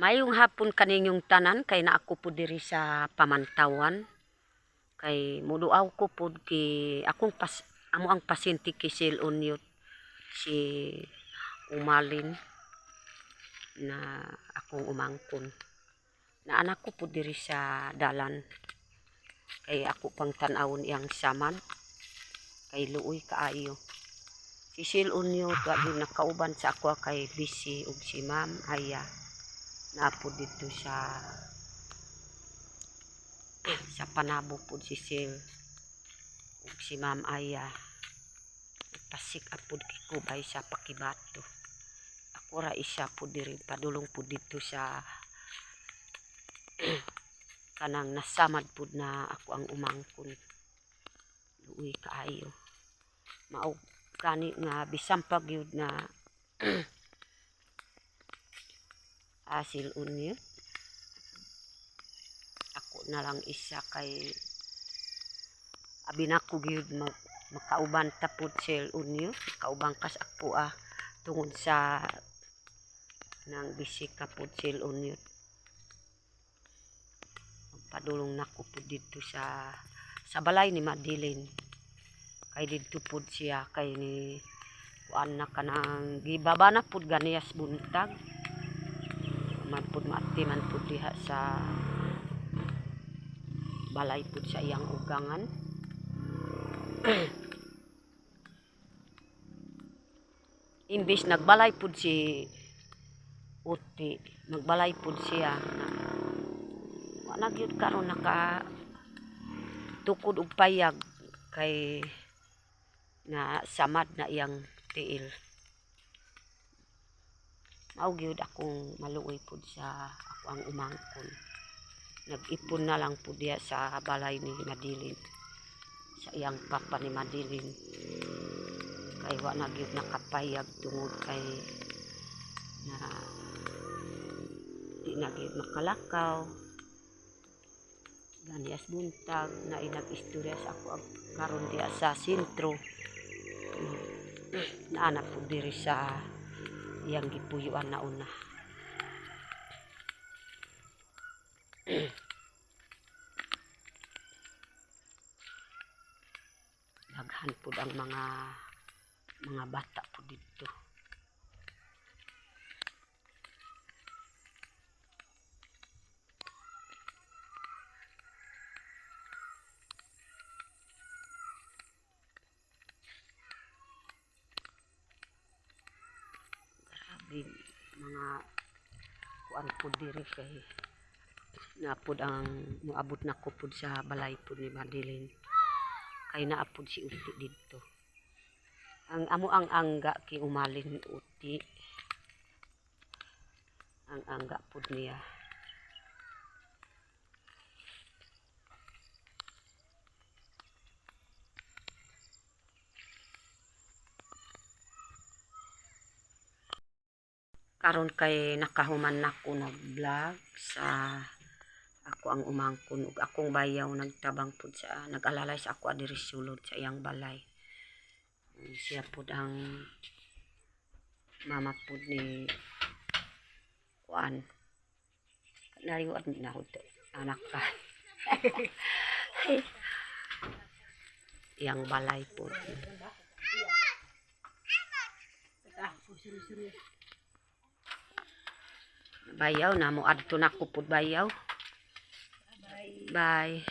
Mayong hapon kaninyong tanan kay na ako po diri sa pamantawan. Kay muluaw ko po ki amo ang pasyente ki Sil Unyot si Umalin na akong umangkon. Na anak ko po diri sa dalan. Kay ako pang tan-awon iyang samad. Kay luoy kaayo. Si Sil Unyot wa gyud nakauban sa ako kay busy ug si Ma'am Aya naapo dito sa Panabo po si Sil ug si Ma'am Aya pasik apod kikubay sa Pakibato. Ako ra isa po diri padulong po dito sa kanang nasamad po na ako ang umangkon. Luoy kaayo. Mao gani nga bisan pa gyud na Sil Unyot ako na lang isa kay abi na ko gyud makauban tapod Sil Unyot makauban kas ako tungod sa nang bisik kapod Sil Unyot. Magpadulong nako po dito sa balay ni Madeline kay dito po siya kay ni kuan na kanang gibaba na pud ganiyas buntag man pud maati man pud diha sa balay pud sa iyang ugangan. Imbis nagbalay pud si Uti, magbalay pud siya na wala gyud karon naka tukod og payag kay na samad na iyang tiil. Mao gyud akong maluoy pud sa ako ang umangkon. Nag-ipon na lang pud diya sa balay ni Madeline, sa iyang papa ni Madeline. Kay wa na gyud nakapayag tungod kay na di na gyud makalakaw. Ganiyas buntag na nag-istorya sa ako karon diya sa sentro. Naana pud diri sa iyang gipuyuan na una. Daghan pud ang mga bata po dito. Grabe mga kuan po diri kay napod ang moabot na ko pud sa balay pud ni Madeline kay naapod si Uti dito. Ang amo ang angga ki Umalin Uti. Ang angga pud niya. Karon kay nakahuman nako nag-vlog sa ako ang umangkon ug akong bayaw nagtabang pud sa nag-alalay sa ako diri sulod sa iyang balay. Siya pud ang mama pud ni kuan nariwad na hud anak ka. Iyang balay pud. Bayaw na mo adto nako pud bayaw. Bye.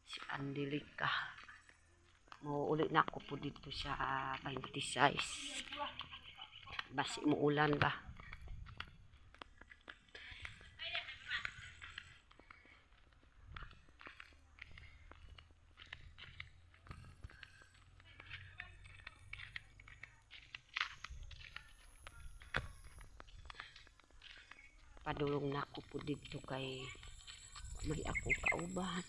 Si Andelika. Mo uli na ako po dito sa 26. Basi mo ulan ba? Padulong na ako po dito kay may ako kauban.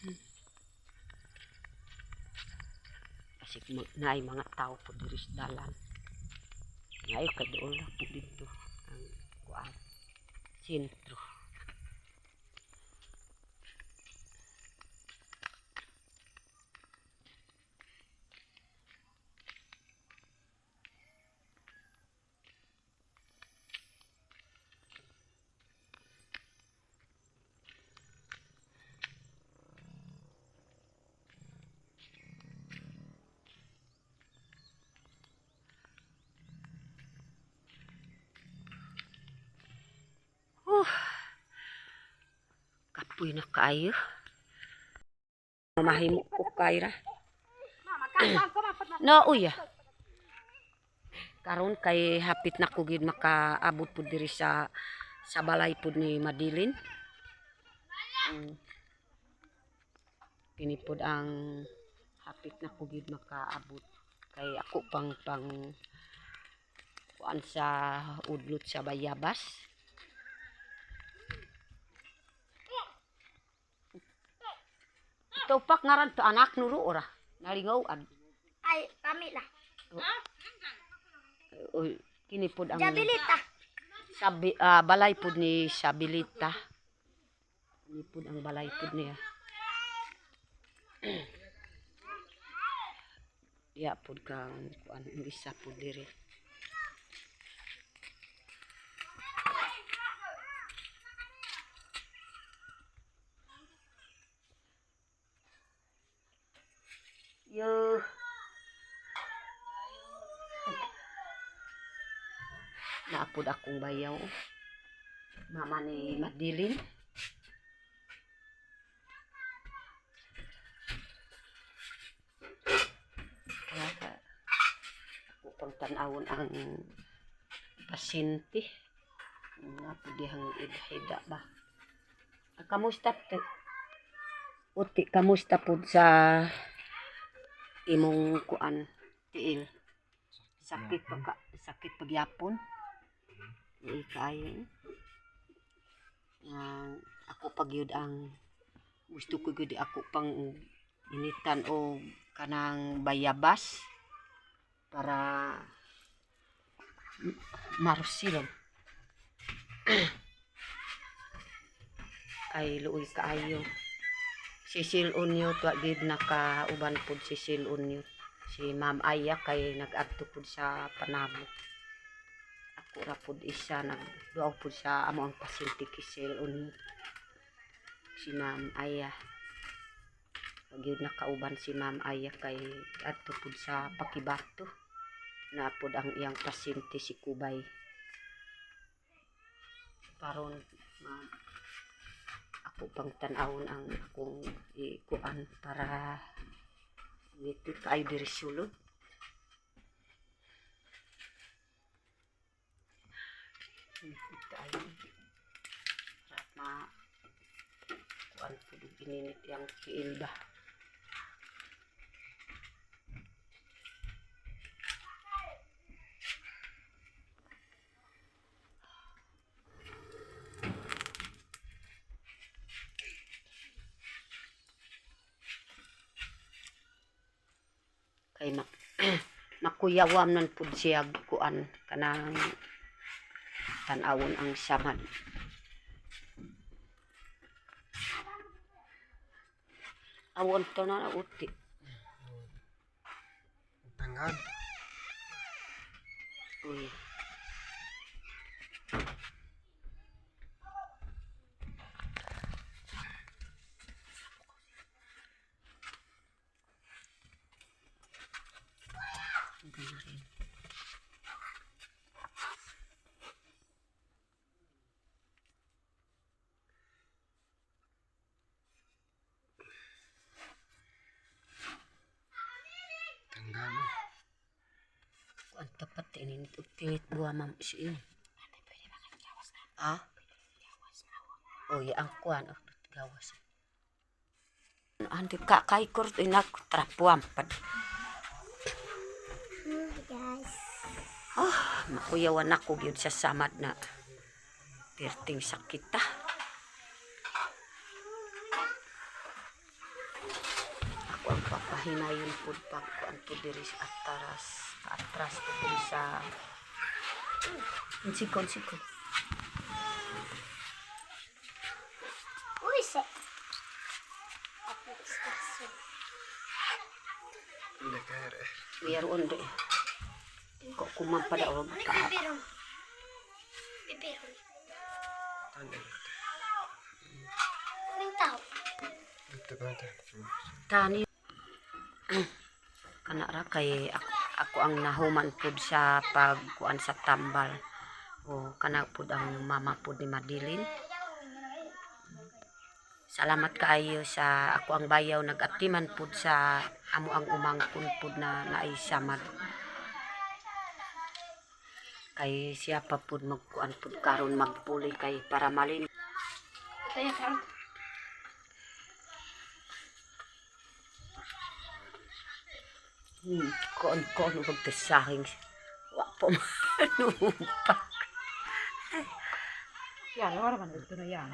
Kasi naay mga tao po diri sa dalan. Ngayon kay doon na po dito ang kuan sentro. Apoy na kaayo. Mamahimo ko kayra. No, uya. Karon kay hapit na ko gid makaabot pud diri sa balay pud ni Madilin. Kini pud ang hapit na ko gid makaabot kay ako pang kuan sa udlot sa bayabas. Ito pak ngaran to anak nuro ora nalingaw ad. Ay, kami lah. Uy, kini pud ang Jabilita. balay pud ni Sabilita. Kini pud ang balay pud niya. Ya pud kang kuan isa pud diri. Yo. Naapod akong bayaw. Mama ni Madilin. Ako pang tanawon ang pasyente. Naapod dihang idhida ba. Kamusta te? Uti, kamusta po sa imong kuan tiil? Sakit pagyapon. Kayo. Ako pagyud ang gusto ko gud ako pang initan o kanang bayabas para marusilon. Ay luoy kaayo. Sisil unyo tuwa gid nakauban pud sisil unyo. Si Ma'am Aya kay nag-adto pud sa panabo. Ako ra pud isa nagduaw pud sa amo ang pasyente kisil unyo. Si Ma'am Aya. Gyud nakauban si Ma'am Aya kay adto pud sa Pakibato. Na pud ang iyang pasyente si Kubay. Karon ako pang tan-awon ang akong ikuan para dito kay diri sulod. Tayo. Kuan pud gininit yang kiil ba. Kay makuyawam nan pud siya kuan kanang tan-awon ang samad. Awon to na uti. Tangad. Uy. Tangad. Kuan tapat ini utit buah mam si. Ah? Oh ya ang kuan gawas. Andi ka kay kur inak trapuam pad. Guys. Makuyawan ako gyud sa samad na perting sakit ta. Ako ang papahinayon pud pag kuan pud diri sa atras pud diri sa sikon. Uy, se. Hindi kaya rin. Meron de. Kok kuman pada og ka. Pipiron. Tangad. Anong tao? Ito ba ito? Tani kana ra kay ako ang nahuman pud sa pagkuan sa tambal. O kana pud ang mama pud ni Madilin. Salamat kaayo sa ako ang bayaw nag-atiman pud sa amo ang umangkon pud na naisamad. Kay siya pa pud magkuan pud karon magpuli kay para malin. Saya kan. Kon magtisahing. Wa po manupak. Yan, wala man ito na yan.